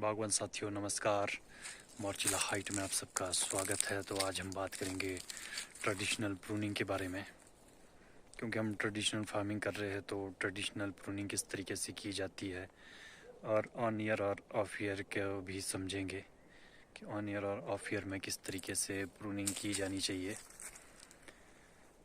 बागवान साथियों नमस्कार। मॉर्चिला हाइट में आप सबका स्वागत है। तो आज हम बात करेंगे ट्रेडिशनल प्रूनिंग के बारे में, क्योंकि हम ट्रेडिशनल फार्मिंग कर रहे हैं। तो ट्रेडिशनल प्रूनिंग किस तरीके से की जाती है और ऑन ईयर और ऑफ ईयर को भी समझेंगे कि ऑन ईयर और ऑफ ईयर में किस तरीके से प्रूनिंग की जानी चाहिए।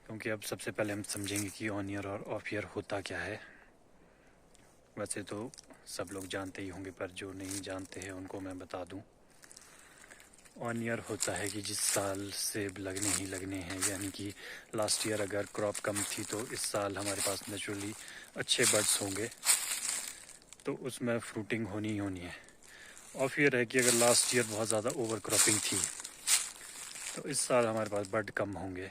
क्योंकि अब सबसे पहले हम समझेंगे कि ऑन ईयर और ऑफ ईयर होता क्या है। वैसे तो सब लोग जानते ही होंगे, पर जो नहीं जानते हैं उनको मैं बता दूं। ऑन ईयर होता है कि जिस साल सेब लगने ही लगने हैं, यानी कि लास्ट ईयर अगर क्रॉप कम थी तो इस साल हमारे पास नेचुरली अच्छे बड्स होंगे, तो उसमें फ्रूटिंग होनी ही होनी है। ऑफ ईयर है कि अगर लास्ट ईयर बहुत ज़्यादा ओवर क्रॉपिंग थी तो इस साल हमारे पास बड कम होंगे,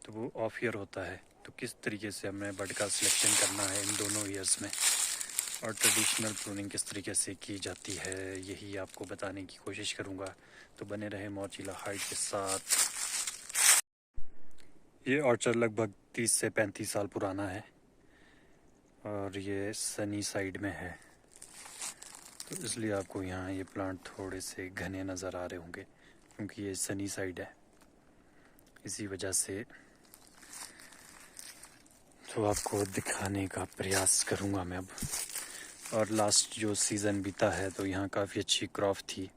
तो वो ऑफ ईयर होता है। तो किस तरीके से हमें बड का सिलेक्शन करना है इन दोनों ईयर्स में, और ट्रेडिशनल प्रूनिंग किस तरीके से की जाती है, यही आपको बताने की कोशिश करूँगा। तो बने रहे मॉर्चिला हाइट के साथ। ये ऑर्चर्ड लगभग 30 से 35 साल पुराना है और ये सनी साइड में है, तो इसलिए आपको यहाँ ये प्लांट थोड़े से घने नज़र आ रहे होंगे, क्योंकि ये सनी साइड है, इसी वजह से। तो आपको दिखाने का प्रयास करूँगा मैं अब। और लास्ट जो सीज़न बीता है तो यहाँ काफ़ी अच्छी क्रॉप थी।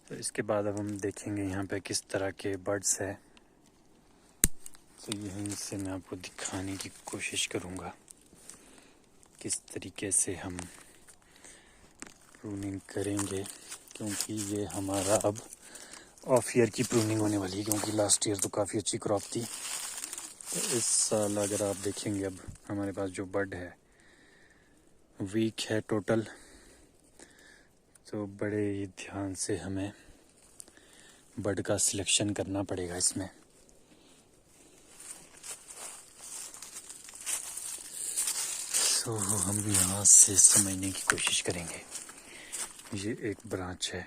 तो इसके बाद अब हम देखेंगे यहाँ पे किस तरह के बर्ड्स है। तो यहीं से मैं आपको दिखाने की कोशिश करूँगा किस तरीके से हम प्रूनिंग करेंगे, क्योंकि ये हमारा अब ऑफ ईयर की प्रूनिंग होने वाली है, क्योंकि लास्ट ईयर तो काफ़ी अच्छी क्रॉप थी। तो इस साल अगर आप देखेंगे अब हमारे पास जो बर्ड है वीक है टोटल, तो बड़े ही ध्यान से हमें बर्ड का सिलेक्शन करना पड़ेगा इसमें। तो हम यहाँ से समझने की कोशिश करेंगे। ये एक ब्रांच है,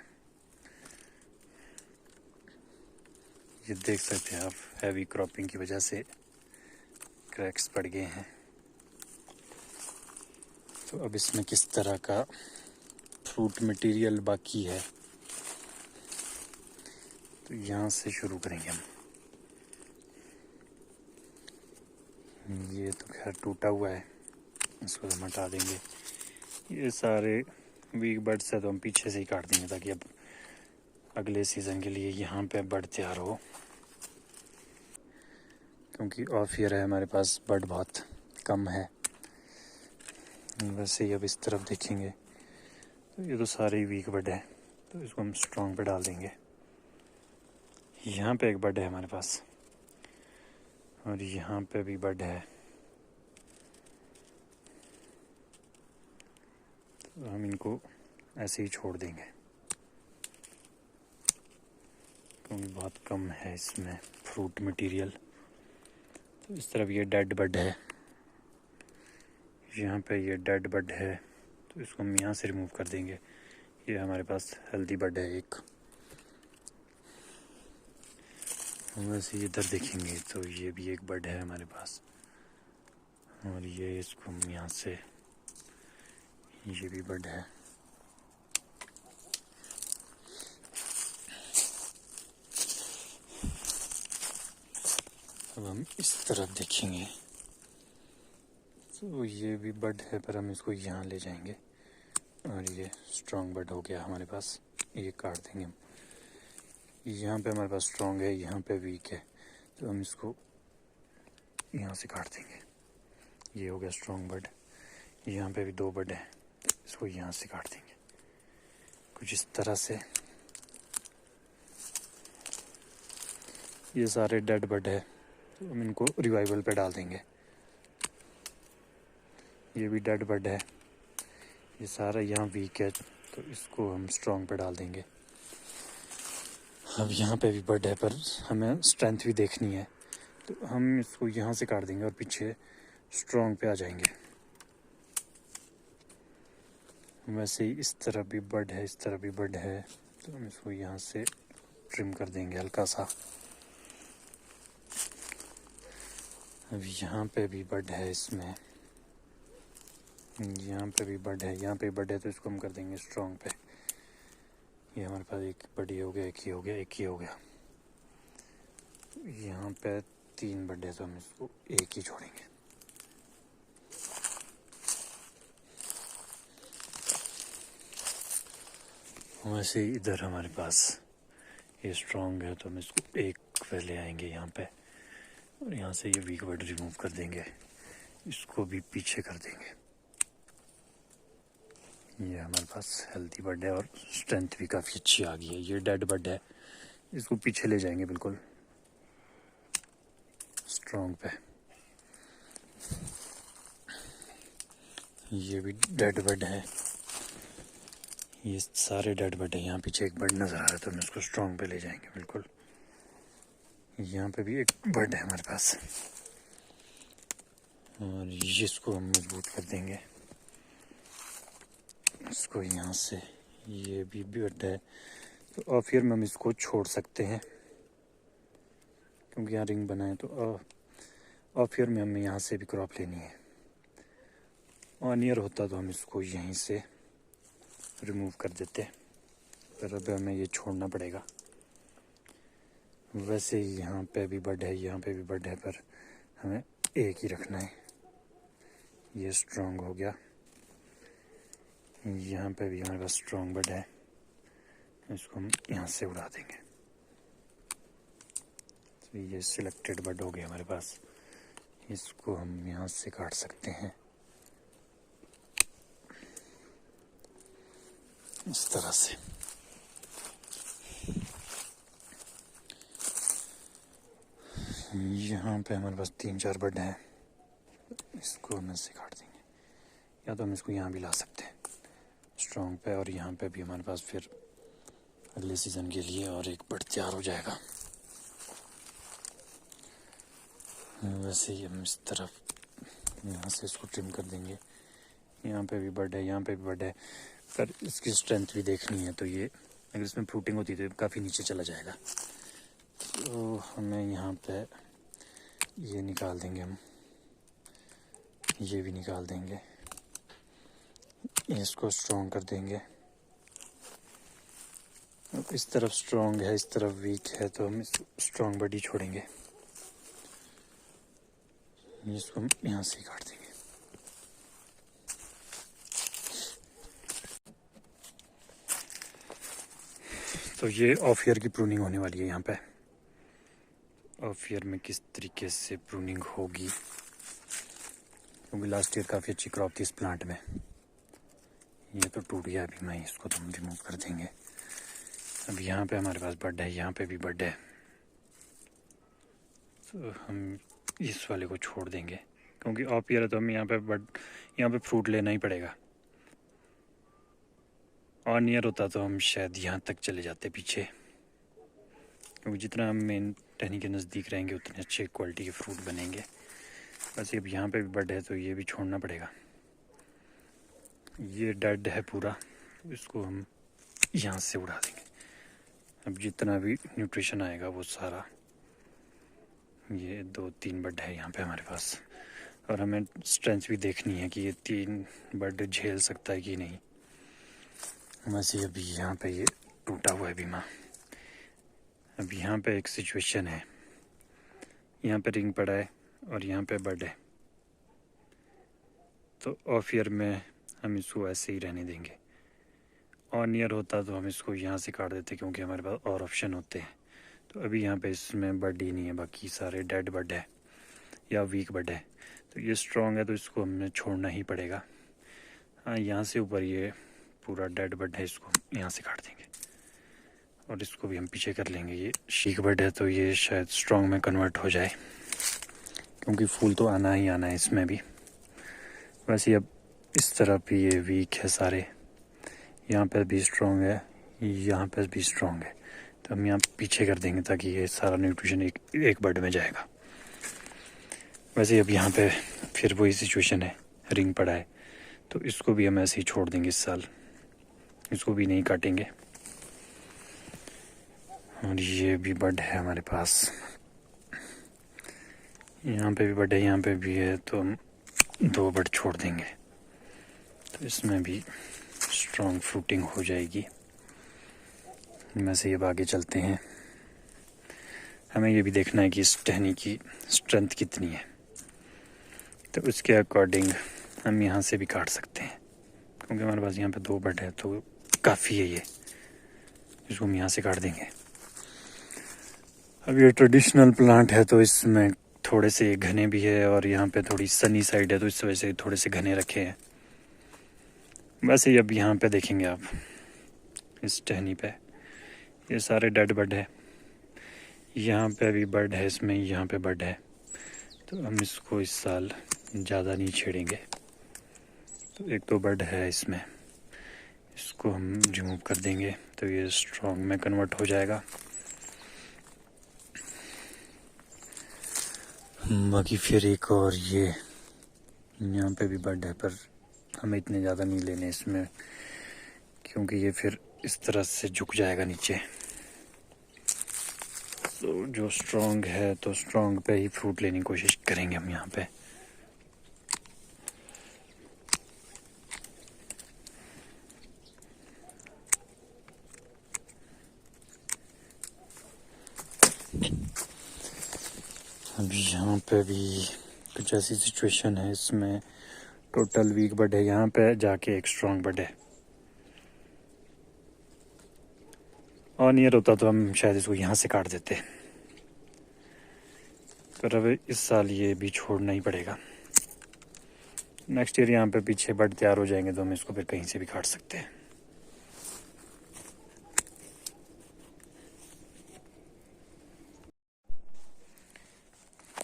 ये देख सकते हैं आप, हैवी क्रॉपिंग की वजह से क्रैक्स पड़ गए हैं। तो अब इसमें किस तरह का फ्रूट मटेरियल बाकी है, तो यहाँ से शुरू करेंगे हम। ये तो खैर टूटा हुआ है, इसको हम हटा देंगे। ये सारे वीक बर्ड्स है तो हम पीछे से ही काट देंगे, ताकि अब अगले सीज़न के लिए यहाँ पे बर्ड तैयार हो। क्योंकि ऑफ ईयर है, हमारे पास बर्ड बहुत कम है। वैसे ही अब इस तरफ देखेंगे तो ये तो सारे वीक बर्ड है, तो इसको हम स्ट्रॉन्ग पे डाल देंगे। यहाँ पे एक बर्ड है हमारे पास, और यहाँ पे भी बर्ड है, तो हम इनको ऐसे ही छोड़ देंगे, क्योंकि बहुत कम है इसमें फ्रूट मटेरियल। तो इस तरफ ये डेड बर्ड है, यहाँ पे ये डेड बर्ड है, तो इसको हम यहाँ से रिमूव कर देंगे। ये हमारे पास हेल्दी बर्ड है एक। वैसे इधर देखेंगे तो ये भी एक बर्ड है हमारे पास, और ये इसको हम यहाँ से, ये भी बर्ड है। अब हम इस तरफ देखेंगे तो ये भी बर्ड है, पर हम इसको यहाँ ले जाएंगे। और ये स्ट्रॉन्ग बर्ड हो गया हमारे पास, ये काट देंगे हम। यहाँ पे हमारे पास स्ट्रॉन्ग है, यहाँ पे वीक है, तो हम इसको यहाँ से काट देंगे। ये हो गया स्ट्रॉन्ग बर्ड। यहाँ पे भी दो बर्ड हैं, तो इसको यहाँ से काट देंगे कुछ इस तरह से। ये सारे डेड बर्ड है, तो हम इनको रिवाइवल पे डाल देंगे। ये भी डेड बर्ड है, ये सारा यहाँ वीक है, तो इसको हम स्ट्रॉन्ग पे डाल देंगे। अब यहाँ पे भी बर्ड है, पर हमें स्ट्रेंथ भी देखनी है, तो हम इसको यहाँ से काट देंगे और पीछे स्ट्रॉन्ग पे आ जाएंगे। वैसे ही इस तरफ भी बर्ड है, इस तरफ भी बर्ड है, तो हम इसको यहाँ से ट्रिम कर देंगे हल्का सा। अब यहाँ पे भी बर्ड है इसमें, यहाँ पे भी बर्ड है, यहाँ पे बर्ड है तो इसको हम कर देंगे स्ट्रॉन्ग पे। ये हमारे पास एक बर्ड हो गया, एक ही हो गया, एक ही हो गया। यहाँ पे 3 बर्ड है तो हम इसको एक ही छोड़ेंगे। वैसे इधर हमारे पास ये स्ट्रॉन्ग है तो हम इसको एक पे ले आएंगे यहाँ पे, और यहाँ से ये वीक बर्ड रिमूव कर देंगे, इसको भी पीछे कर देंगे। ये हमारे पास हेल्दी बर्ड है और स्ट्रेंथ भी काफ़ी अच्छी आ गई है। ये डेड बर्ड है, इसको पीछे ले जाएंगे बिल्कुल स्ट्रॉन्ग पे। ये भी डेड बर्ड है, ये सारे डेड बर्ड है। यहाँ पीछे एक बर्ड नज़र आ रहा है तो हम इसको स्ट्रॉन्ग पे ले जाएंगे बिल्कुल। यहाँ पे भी एक बर्ड है हमारे पास, और इसको हम मजबूत कर देंगे। इसको यहाँ से, ये भी बर्ड है तो ऑफ ईयर में हम इसको छोड़ सकते हैं क्योंकि यहाँ रिंग बना है। तो ऑफ ईयर में हमें यहाँ से भी क्रॉप लेनी है। ऑन ईयर होता तो हम इसको यहीं से रिमूव कर देते, पर अब हमें ये छोड़ना पड़ेगा। वैसे ही यहाँ पे भी बर्ड है, यहाँ पे भी बर्ड है, पर हमें एक ही रखना है। ये स्ट्रॉन्ग हो गया, यहाँ पे भी हमारे पास स्ट्रॉन्ग बर्ड है, इसको हम यहाँ से उड़ा देंगे। तो ये सिलेक्टेड बर्ड हो गया हमारे पास, इसको हम यहाँ से काट सकते हैं इस तरह से। यहाँ पे हमारे पास 3-4 बर्ड हैं, इसको हम ऐसे काट देंगे, या तो हम इसको यहाँ भी ला सकते हैं स्ट्रॉन्ग पे, और यहाँ पे भी हमारे पास फिर अगले सीज़न के लिए और एक बर्ड तैयार हो जाएगा। वैसे ही हम इस तरफ यहाँ से इसको ट्रिम कर देंगे। यहाँ पे भी बर्ड है, यहाँ पे भी बर्ड है, पर इसकी स्ट्रेंथ भी देखनी है। तो ये अगर इसमें फ्रूटिंग होती तो काफ़ी नीचे चला जाएगा, तो हमें यहाँ पे ये निकाल देंगे हम, ये भी निकाल देंगे, इसको स्ट्रॉन्ग कर देंगे। अब इस तरफ स्ट्रॉन्ग है, इस तरफ वीक है, तो हम स्ट्रॉन्ग बॉडी छोड़ेंगे, इसको हम यहाँ से काट देंगे। तो ये ऑफ ईयर की प्रूनिंग होने वाली है। यहाँ पे ऑफ ईयर में किस तरीके से प्रूनिंग होगी, क्योंकि लास्ट ईयर काफ़ी अच्छी क्रॉप थी इस प्लांट में। ये तो टूट गया अभी, मैं इसको तो हम रिमूव कर देंगे। अब यहाँ पे हमारे पास बर्ड है, यहाँ पे भी बर्ड है, तो हम इस वाले को छोड़ देंगे, क्योंकि ऑफ ईयर है तो हमें यहाँ पे फ्रूट लेना ही पड़ेगा। ऑन ईयर होता तो हम शायद यहाँ तक चले जाते पीछे, क्योंकि जितना हम मेन टहनी के नज़दीक रहेंगे उतने अच्छे क्वालिटी के फ्रूट बनेंगे। बस अब यहाँ पे भी बर्ड है तो ये भी छोड़ना पड़ेगा। ये डेड है पूरा, इसको हम यहाँ से उड़ा देंगे। अब जितना भी न्यूट्रिशन आएगा वो सारा, ये 2-3 बर्ड है यहाँ पे हमारे पास, और हमें स्ट्रेंथ भी देखनी है कि ये 3 बर्ड झेल सकता है कि नहीं। वैसे अभी यहाँ पे ये टूटा हुआ है बीमा। अब यहाँ पे एक सिचुएशन है, यहाँ पे रिंग पड़ा है और यहाँ पे बर्ड है, तो ऑफ ईयर में हम इसको ऐसे ही रहने देंगे। ऑन ईयर होता तो हम इसको यहाँ से काट देते, क्योंकि हमारे पास और ऑप्शन होते हैं। तो अभी यहाँ पे इसमें बर्ड ही नहीं है, बाकी सारे डेड बर्ड है या वीक बर्ड है। तो ये स्ट्रॉन्ग है तो इसको हमें छोड़ना ही पड़ेगा। हाँ, यहाँ से ऊपर ये पूरा डेड बर्ड है, इसको यहाँ से काट देंगे और इसको भी हम पीछे कर लेंगे। ये शीक बर्ड है तो ये शायद स्ट्रॉन्ग में कन्वर्ट हो जाए, क्योंकि फूल तो आना ही आना है इसमें भी। वैसे अब इस तरफ भी ये वीक है सारे, यहाँ पर भी स्ट्रॉन्ग है, यहाँ पर भी स्ट्रॉन्ग है, तो हम यहाँ पीछे कर देंगे ताकि ये सारा न्यूट्रिशन एक बर्ड में जाएगा। वैसे अब यहाँ पे फिर वही सिचुएशन है, रिंग पड़ा है, तो इसको भी हम ऐसे ही छोड़ देंगे इस साल, इसको भी नहीं काटेंगे। और ये भी बर्ड है हमारे पास, यहाँ पे भी बर्ड है, यहाँ पे भी है, तो हम 2 बर्ड छोड़ देंगे। तो इसमें भी स्ट्रॉन्ग फ्रूटिंग हो जाएगी। इनमें से अब आगे चलते हैं। हमें ये भी देखना है कि इस टहनी की स्ट्रेंथ कितनी है, तो उसके अकॉर्डिंग हम यहाँ से भी काट सकते हैं, क्योंकि हमारे पास यहाँ पे 2 बड है तो काफ़ी है ये, इसको हम यहाँ से काट देंगे। अब ये ट्रेडिशनल प्लांट है तो इसमें थोड़े से घने भी है और यहाँ पे थोड़ी सनी साइड है तो इस वजह से थोड़े से घने रखे हैं। वैसे ही अब यहाँ पे देखेंगे आप इस टहनी पे ये सारे डेड बड है, यहाँ पे अभी बड है, इसमें यहाँ पे बड है, तो हम इसको इस साल ज़्यादा नहीं छेड़ेंगे। तो 1-2 बड है इसमें, इसको हम रिमूव कर देंगे तो ये स्ट्रॉन्ग में कन्वर्ट हो जाएगा। बाकी फिर एक और ये यहाँ पे भी बड है, पर हमें इतने ज़्यादा नहीं लेने इसमें, क्योंकि ये फिर इस तरह से झुक जाएगा नीचे। तो जो स्ट्रॉन्ग है तो स्ट्रॉन्ग पे ही फ्रूट लेने की कोशिश करेंगे हम यहाँ पे। अभी यहाँ पे भी कुछ ऐसी सिचुएशन है, इसमें टोटल वीक बड है, यहाँ पे जाके एक स्ट्रॉन्ग बड है। और नियर होता तो हम शायद इसको यहाँ से काट देते, पर अब इस साल ये भी छोड़ना ही पड़ेगा। नेक्स्ट ईयर यहाँ पे पीछे बड तैयार हो जाएंगे तो हम इसको फिर कहीं से भी काट सकते हैं।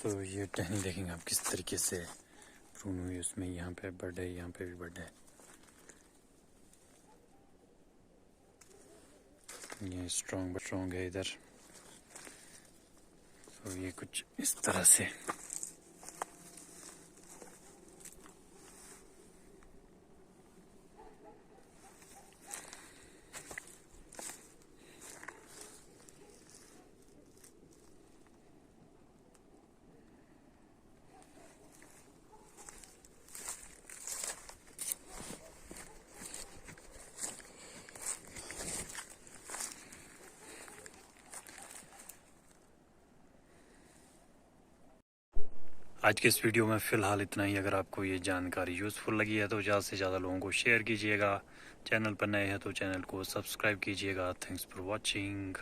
तो ये टहनी देखेंगे आप किस तरीके से प्रून हुई, उसमें यहाँ पे बड है, यहाँ पे भी बड है। ये स्ट्रॉन्ग है इधर, तो ये कुछ इस तरह से। आज के इस वीडियो में फ़िलहाल इतना ही। अगर आपको ये जानकारी यूज़फुल लगी है तो ज़्यादा से ज़्यादा लोगों को शेयर कीजिएगा। चैनल पर नए हैं तो चैनल को सब्सक्राइब कीजिएगा। Thanks for watching.